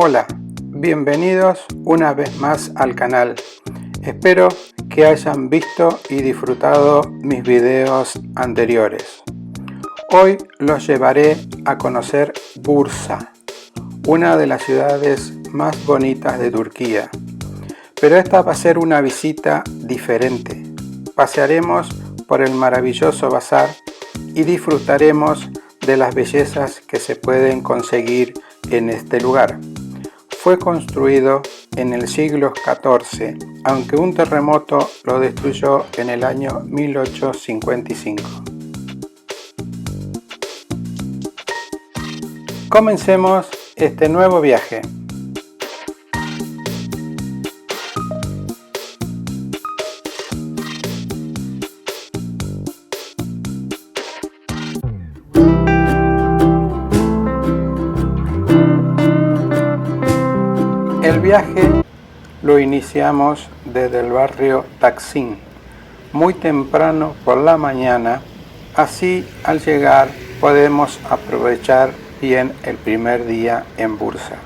Hola, bienvenidos una vez más al canal. Espero que hayan visto y disfrutado mis videos anteriores. Hoy los llevaré a conocer Bursa, una de las ciudades más bonitas de Turquía. Pero esta va a ser una visita diferente. Pasearemos por el maravilloso bazar y disfrutaremos de las bellezas que se pueden conseguir en este lugar. Fue construido en el siglo XIV, aunque un terremoto lo destruyó en el año 1855. Comencemos este nuevo viaje. El viaje lo iniciamos desde el barrio Taksim, muy temprano por la mañana, así al llegar podemos aprovechar bien el primer día en Bursa.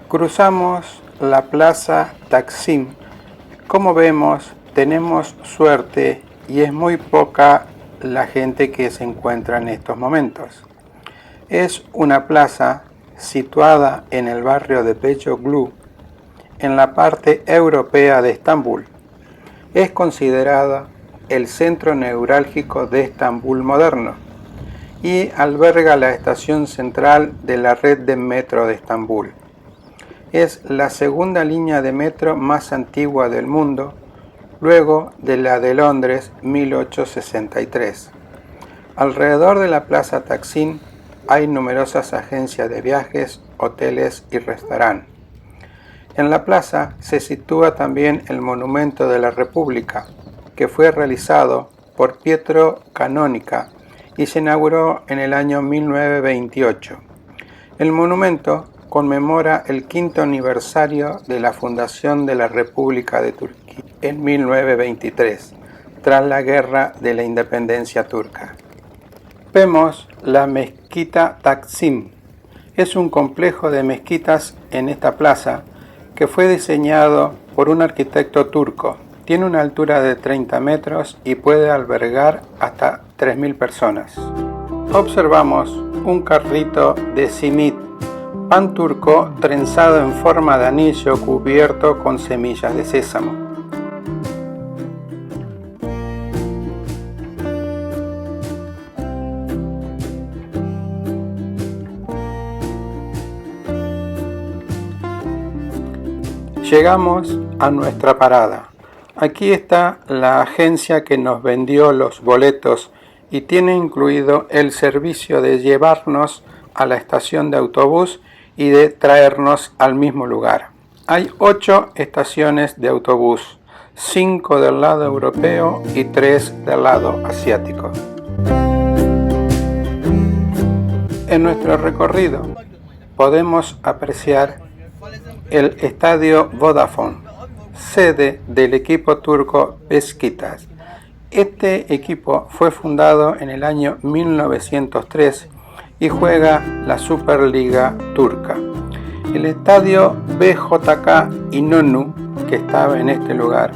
Cruzamos la plaza Taksim. Como vemos, tenemos suerte y es muy poca la gente que se encuentra en estos momentos. Es una plaza situada en el barrio de Beylikdüzü, en la parte europea de Estambul. Es considerada el centro neurálgico de Estambul moderno y alberga la estación central de la red de metro de Estambul. Es la segunda línea de metro más antigua del mundo, luego de la de Londres 1863. Alrededor de la plaza Taksim hay numerosas agencias de viajes, hoteles y restaurantes. En la plaza se sitúa también el Monumento de la República, que fue realizado por Pietro Canonica y se inauguró en el año 1928. El monumento conmemora el 5º aniversario de la fundación de la República de Turquía en 1923, tras la Guerra de la Independencia turca. Vemos la mezquita Taksim. Es un complejo de mezquitas en esta plaza que fue diseñado por un arquitecto turco. Tiene una altura de 30 metros y puede albergar hasta 3.000 personas. Observamos un carrito de simit, pan turco trenzado en forma de anillo cubierto con semillas de sésamo. Llegamos a nuestra parada. Aquí está la agencia que nos vendió los boletos y tiene incluido el servicio de llevarnos a la estación de autobús y de traernos al mismo lugar. Hay 8 estaciones de autobús, 5 del lado europeo y 3 del lado asiático. En nuestro recorrido podemos apreciar el estadio Vodafone, sede del equipo turco Beşiktaş. Este equipo fue fundado en el año 1903 y juega la Superliga turca. El estadio BJK İnönü, que estaba en este lugar,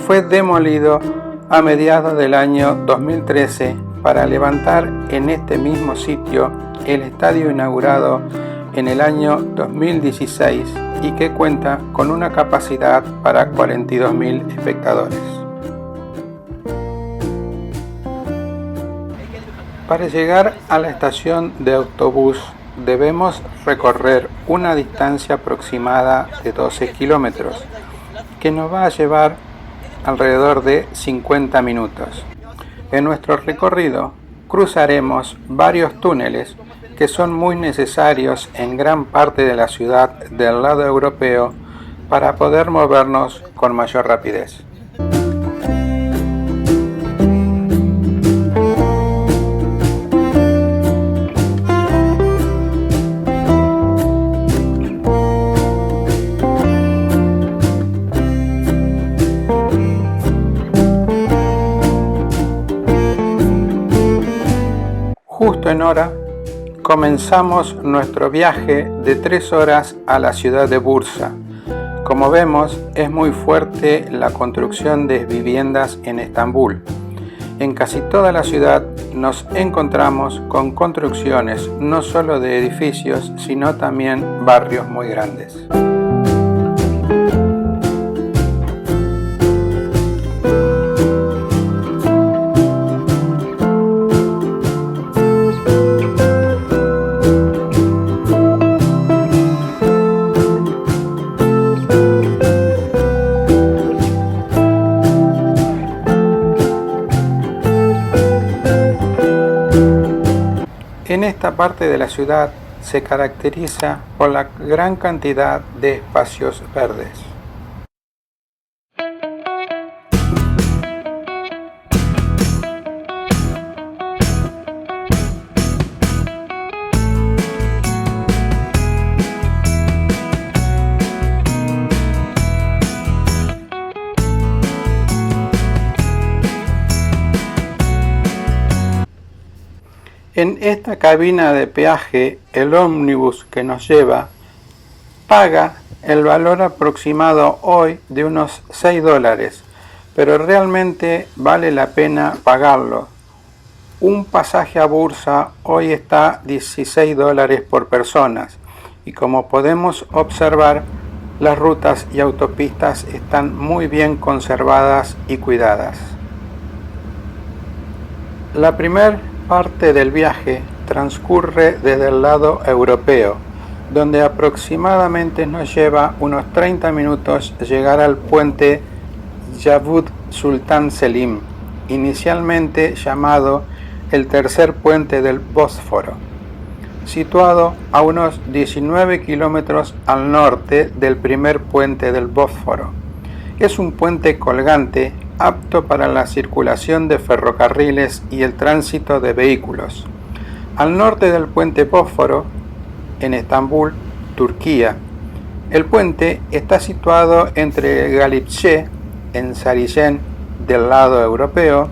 fue demolido a mediados del año 2013 para levantar en este mismo sitio el estadio inaugurado en el año 2016 y que cuenta con una capacidad para 42.000 espectadores. Para llegar a la estación de autobús debemos recorrer una distancia aproximada de 12 kilómetros, que nos va a llevar alrededor de 50 minutos. En nuestro recorrido cruzaremos varios túneles que son muy necesarios en gran parte de la ciudad del lado europeo para poder movernos con mayor rapidez. en hora, comenzamos nuestro viaje de 3 horas a la ciudad de Bursa. Como vemos, es muy fuerte la construcción de viviendas en Estambul. En casi toda la ciudad nos encontramos con construcciones no solo de edificios, sino también barrios muy grandes. En esta parte de la ciudad se caracteriza por la gran cantidad de espacios verdes. En esta cabina de peaje, el ómnibus que nos lleva paga el valor aproximado hoy de unos $6, pero realmente vale la pena pagarlo. Un pasaje a Bursa hoy está $16 por persona y como podemos observar, las rutas y autopistas están muy bien conservadas y cuidadas. La primera parte del viaje transcurre desde el lado europeo, donde aproximadamente nos lleva unos 30 minutos llegar al puente Yavuz Sultan Selim, inicialmente llamado el tercer puente del Bósforo, situado a unos 19 kilómetros al norte del primer puente del Bósforo. Es un puente colgante apto para la circulación de ferrocarriles y el tránsito de vehículos. Al norte del puente Bósforo, en Estambul, Turquía, el puente está situado entre Galipşe, en Sarıyer, del lado europeo,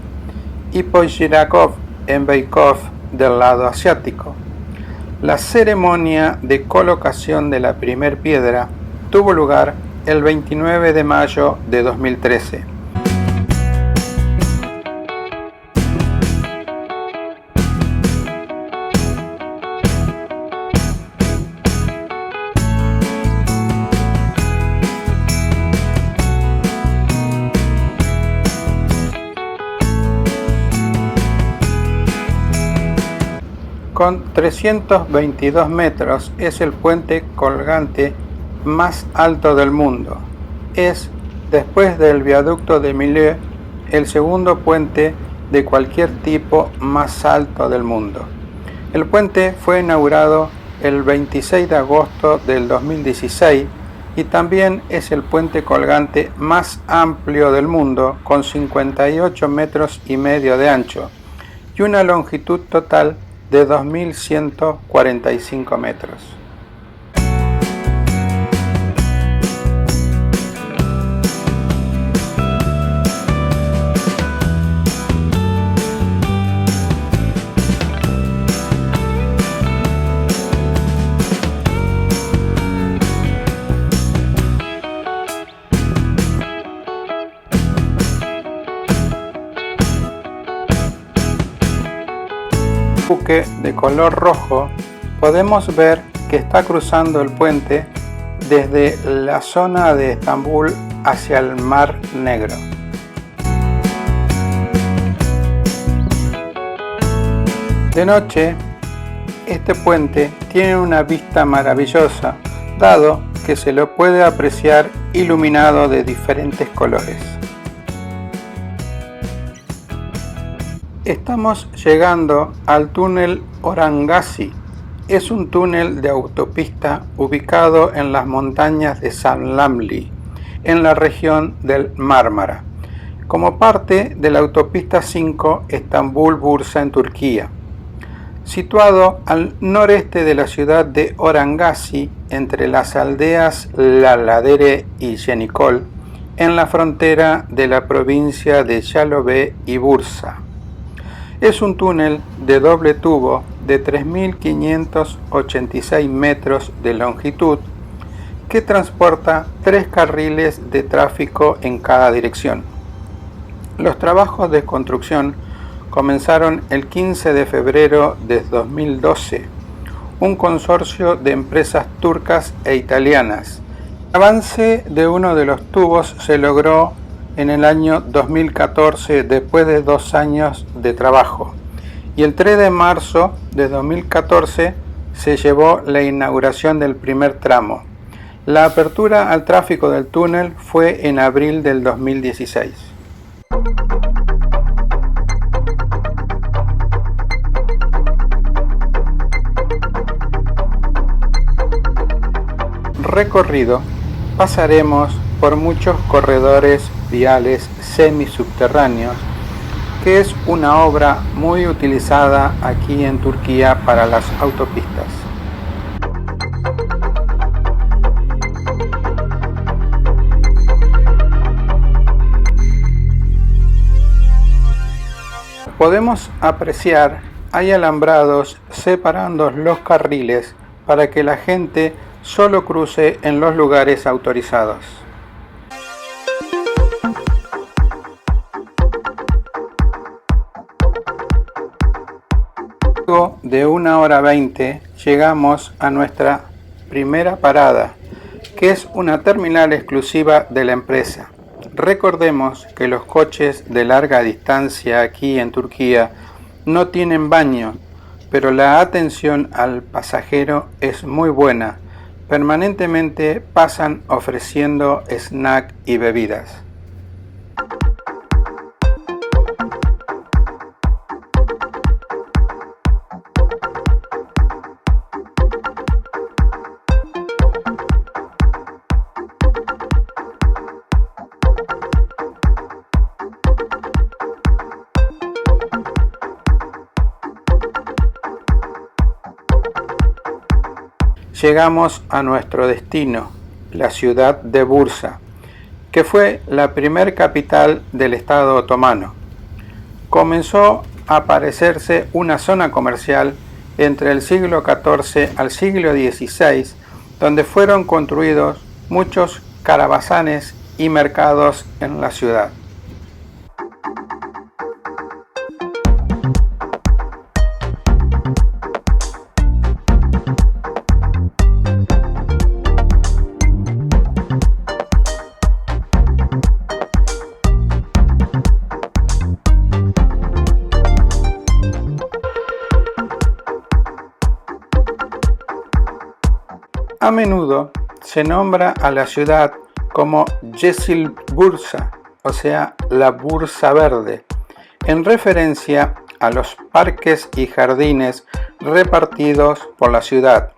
y Poyrazköy, en Beykov, del lado asiático. La ceremonia de colocación de la primer piedra tuvo lugar el 29 de mayo de 2013. Con 322 metros es el puente colgante más alto del mundo. Es, después del viaducto de Millau, el segundo puente de cualquier tipo más alto del mundo. El puente fue inaugurado el 26 de agosto del 2016 y también es el puente colgante más amplio del mundo, con 58 metros y medio de ancho y una longitud total de 2.145 metros. Buque de color rojo, podemos ver que está cruzando el puente desde la zona de Estambul hacia el Mar Negro. De noche, este puente tiene una vista maravillosa, dado que se lo puede apreciar iluminado de diferentes colores. Estamos llegando al túnel Orangasi. Es un túnel de autopista ubicado en las montañas de Samlamli, en la región del Mármara, como parte de la autopista 5 Estambul-Bursa en Turquía. Situado al noreste de la ciudad de Orangasi, entre las aldeas Laladere y Yenikol, en la frontera de la provincia de Yalové y Bursa. Es un túnel de doble tubo de 3.586 metros de longitud que transporta 3 carriles de tráfico en cada dirección. Los trabajos de construcción comenzaron el 15 de febrero de 2012. Un consorcio de empresas turcas e italianas. El avance de uno de los tubos se logró en el año 2014 después de 2 años de trabajo, y el 3 de marzo de 2014 se llevó la inauguración del primer tramo. La apertura al tráfico del túnel fue en abril del 2016. Recorrido, pasaremos por muchos corredores viales semisubterráneos, que es una obra muy utilizada aquí en Turquía para las autopistas. Podemos apreciar, hay alambrados separando los carriles para que la gente solo cruce en los lugares autorizados. Luego de 1 hora 20 llegamos a nuestra primera parada, que es una terminal exclusiva de la empresa. Recordemos que los coches de larga distancia aquí en Turquía no tienen baño, pero la atención al pasajero es muy buena. Permanentemente pasan ofreciendo snack y bebidas. Llegamos a nuestro destino, la ciudad de Bursa, que fue la primer capital del Estado otomano. Comenzó a aparecerse una zona comercial entre el siglo XIV al siglo XVI, donde fueron construidos muchos caravasanes y mercados en la ciudad. A menudo se nombra a la ciudad como Yeşil Bursa, o sea, la Bursa Verde, en referencia a los parques y jardines repartidos por la ciudad,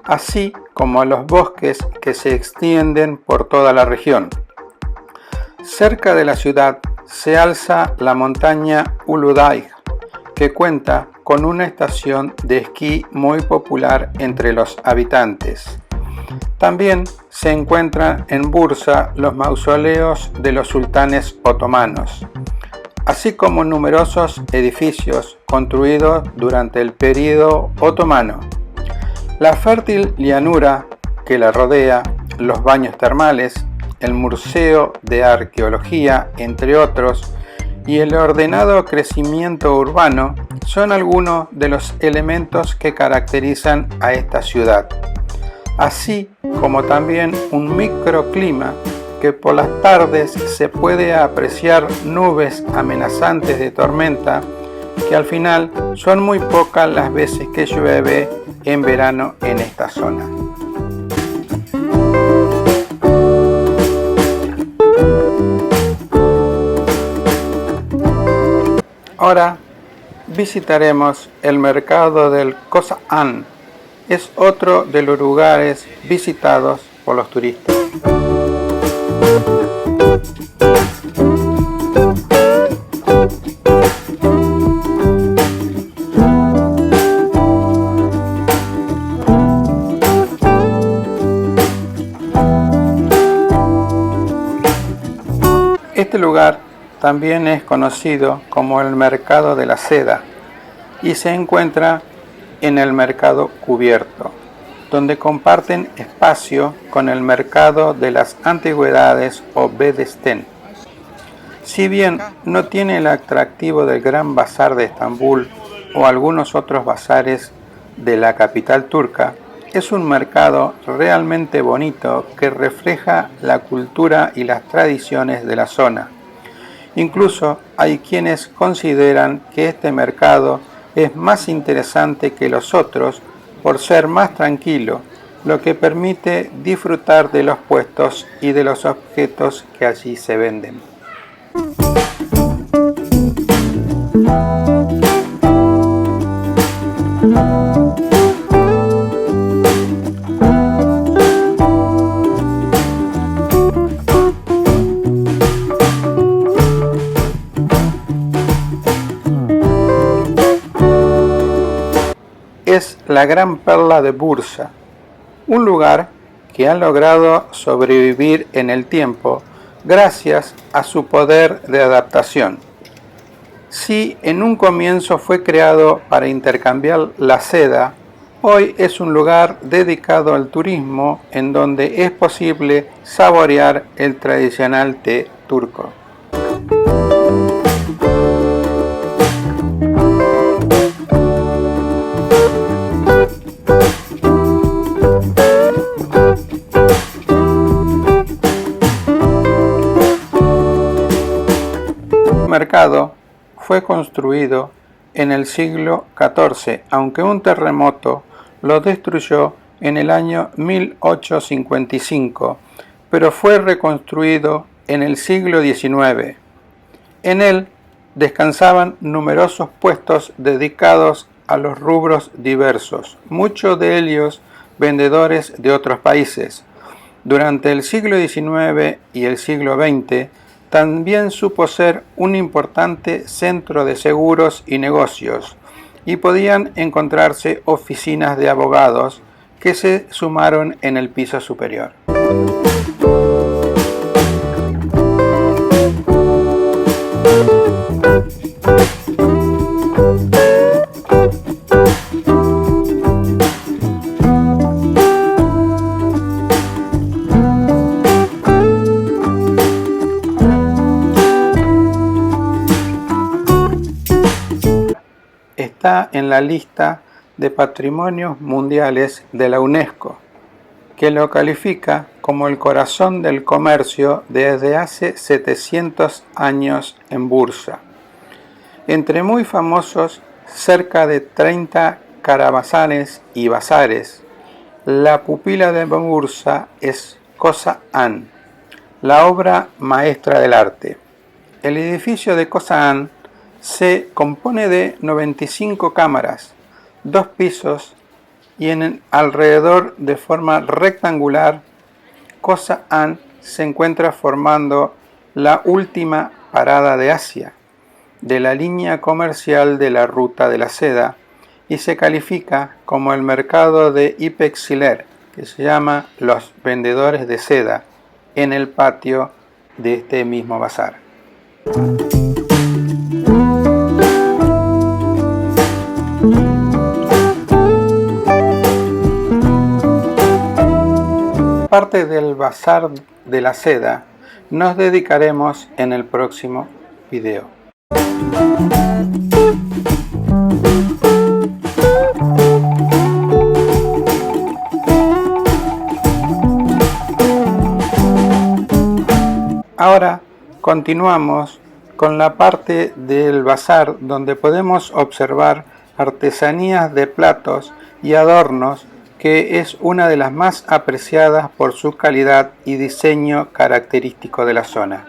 así como a los bosques que se extienden por toda la región. Cerca de la ciudad se alza la montaña Uludağ, que cuenta con una estación de esquí muy popular entre los habitantes. También se encuentran en Bursa los mausoleos de los sultanes otomanos, así como numerosos edificios construidos durante el período otomano. La fértil llanura que la rodea, los baños termales, el Museo de Arqueología, entre otros, y el ordenado crecimiento urbano son algunos de los elementos que caracterizan a esta ciudad, así como también un microclima que por las tardes se puede apreciar nubes amenazantes de tormenta, que al final son muy pocas las veces que llueve en verano en esta zona. Ahora visitaremos el mercado del Kozan. Es otro de los lugares visitados por los turistas. Este lugar también es conocido como el Mercado de la Seda y se encuentra en el mercado cubierto, donde comparten espacio con el mercado de las antigüedades o Bedesten. Si bien no tiene el atractivo del Gran Bazar de Estambul o algunos otros bazares de la capital turca, es un mercado realmente bonito que refleja la cultura y las tradiciones de la zona. Incluso hay quienes consideran que este mercado es más interesante que los otros por ser más tranquilo, lo que permite disfrutar de los puestos y de los objetos que allí se venden. Es la gran perla de Bursa, un lugar que ha logrado sobrevivir en el tiempo gracias a su poder de adaptación. Si en un comienzo fue creado para intercambiar la seda, hoy es un lugar dedicado al turismo en donde es posible saborear el tradicional té turco. El mercado fue construido en el siglo XIV, aunque un terremoto lo destruyó en el año 1855, pero fue reconstruido en el siglo XIX. En él descansaban numerosos puestos dedicados a los rubros diversos, muchos de ellos vendedores de otros países. Durante el siglo XIX y el siglo XX, también supo ser un importante centro de seguros y negocios, y podían encontrarse oficinas de abogados que se sumaron en el piso superior. Está en la lista de Patrimonios Mundiales de la UNESCO, que lo califica como el corazón del comercio desde hace 700 años en Bursa. Entre muy famosos, cerca de 30 caravasanes y bazares, la pupila de Bursa es Koza-An, la obra maestra del arte. El edificio de Koza-An se compone de 95 cámaras, 2 pisos y en alrededor de forma rectangular. Koza-An se encuentra formando la última parada de Asia de la línea comercial de la Ruta de la Seda y se califica como el mercado de İpek Siler, que se llama Los Vendedores de Seda, en el patio de este mismo bazar. Parte del Bazar de la Seda nos dedicaremos en el próximo video. Ahora continuamos con la parte del bazar donde podemos observar artesanías de platos y adornos, que es una de las más apreciadas por su calidad y diseño característico de la zona.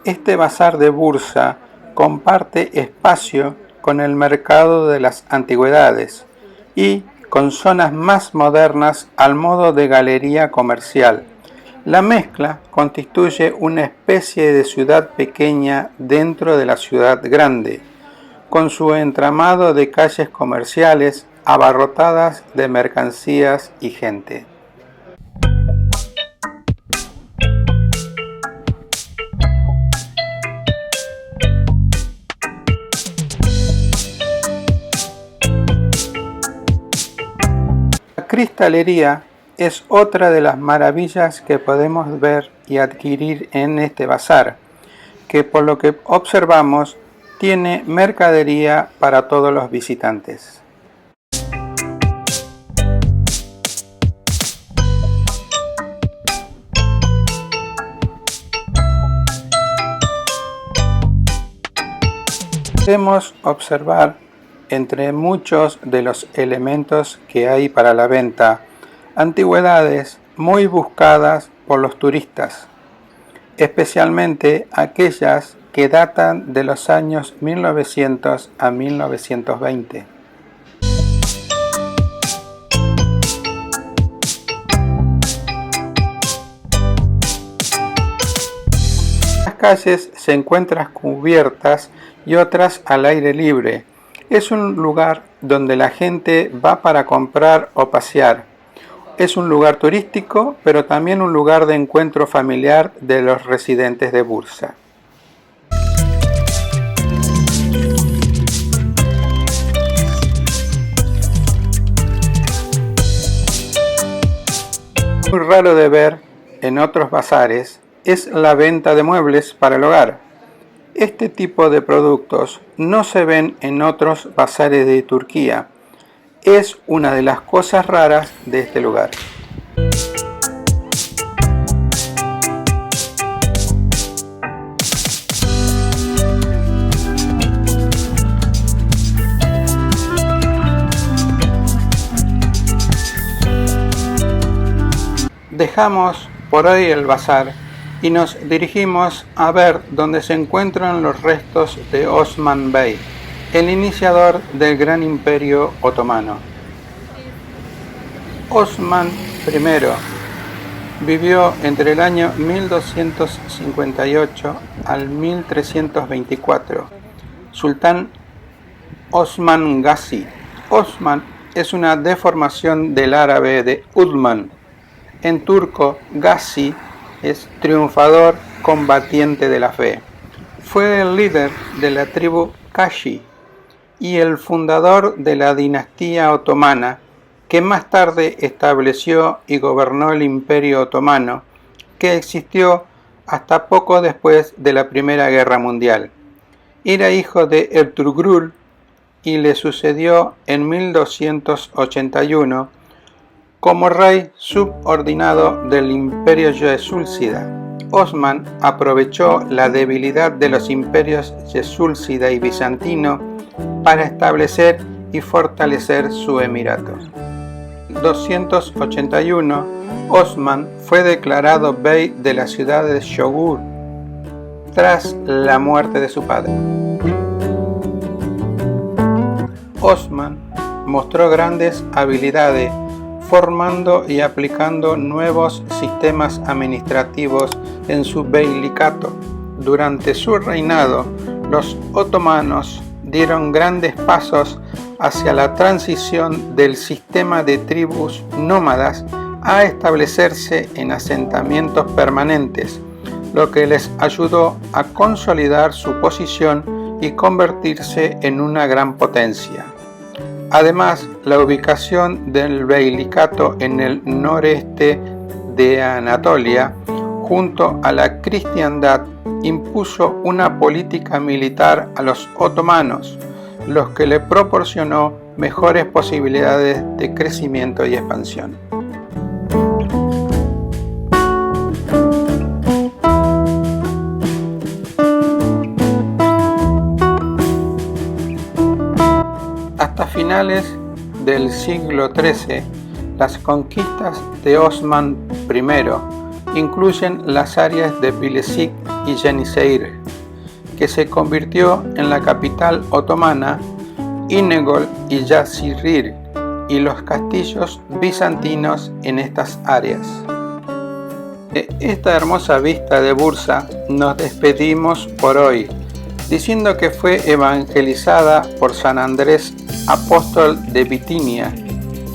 Este bazar de Bursa comparte espacio con el mercado de las antigüedades y con zonas más modernas al modo de galería comercial. La mezcla constituye una especie de ciudad pequeña dentro de la ciudad grande, con su entramado de calles comerciales, abarrotadas de mercancías y gente. La cristalería es otra de las maravillas que podemos ver y adquirir en este bazar, que por lo que observamos tiene mercadería para todos los visitantes. Podemos observar entre muchos de los elementos que hay para la venta, antigüedades muy buscadas por los turistas, especialmente aquellas que datan de los años 1900 a 1920. Las calles se encuentran cubiertas y otras al aire libre. Es un lugar donde la gente va para comprar o pasear. Es un lugar turístico, pero también un lugar de encuentro familiar de los residentes de Bursa. Muy raro de ver en otros bazares es la venta de muebles para el hogar. Este tipo de productos no se ven en otros bazares de Turquía. Es una de las cosas raras de este lugar. Dejamos por hoy el bazar y nos dirigimos a ver dónde se encuentran los restos de Osman Bey, el iniciador del gran imperio otomano. Osman I vivió entre el año 1258 al 1324. Sultán Osman Gazi. Osman es una deformación del árabe de Udman. En turco, Gazi es triunfador, combatiente de la fe. Fue el líder de la tribu Kashi y el fundador de la dinastía otomana, que más tarde estableció y gobernó el Imperio Otomano, que existió hasta poco después de la Primera Guerra Mundial. Era hijo de Ertugrul y le sucedió en 1281 como rey subordinado del Imperio Yesúlcida. Osman aprovechó la debilidad de los imperios Yesúlcida y bizantino para establecer y fortalecer su emirato. En 281, Osman fue declarado bey de la ciudad de Şogur tras la muerte de su padre. Osman mostró grandes habilidades formando y aplicando nuevos sistemas administrativos en su beylicato. Durante su reinado, los otomanos dieron grandes pasos hacia la transición del sistema de tribus nómadas a establecerse en asentamientos permanentes, lo que les ayudó a consolidar su posición y convertirse en una gran potencia. Además, la ubicación del beylicato en el noreste de Anatolia, junto a la cristiandad, impuso una política militar a los otomanos, lo que le proporcionó mejores posibilidades de crecimiento y expansión. Hasta finales del siglo XIII, las conquistas de Osman I incluyen las áreas de Bilecik y Yeniseyir, que se convirtió en la capital otomana, Inegöl y Yazirir, y los castillos bizantinos en estas áreas. De esta hermosa vista de Bursa nos despedimos por hoy, diciendo que fue evangelizada por San Andrés apóstol de Bitinia,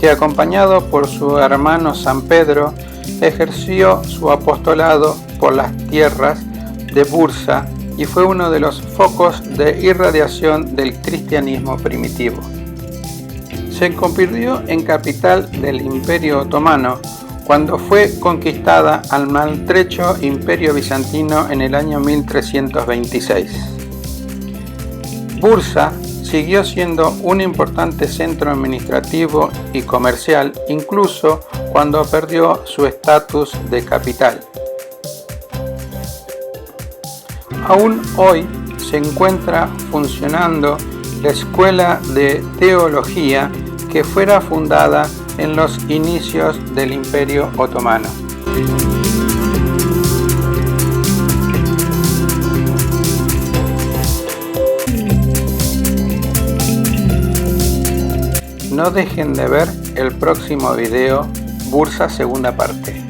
que acompañado por su hermano San Pedro, ejerció su apostolado por las tierras de Bursa y fue uno de los focos de irradiación del cristianismo primitivo. Se convirtió en capital del Imperio Otomano cuando fue conquistada al maltrecho Imperio Bizantino en el año 1326. Bursa siguió siendo un importante centro administrativo y comercial, incluso cuando perdió su estatus de capital. Aún hoy se encuentra funcionando la escuela de teología que fuera fundada en los inicios del Imperio Otomano. No dejen de ver el próximo video, Bursa segunda parte.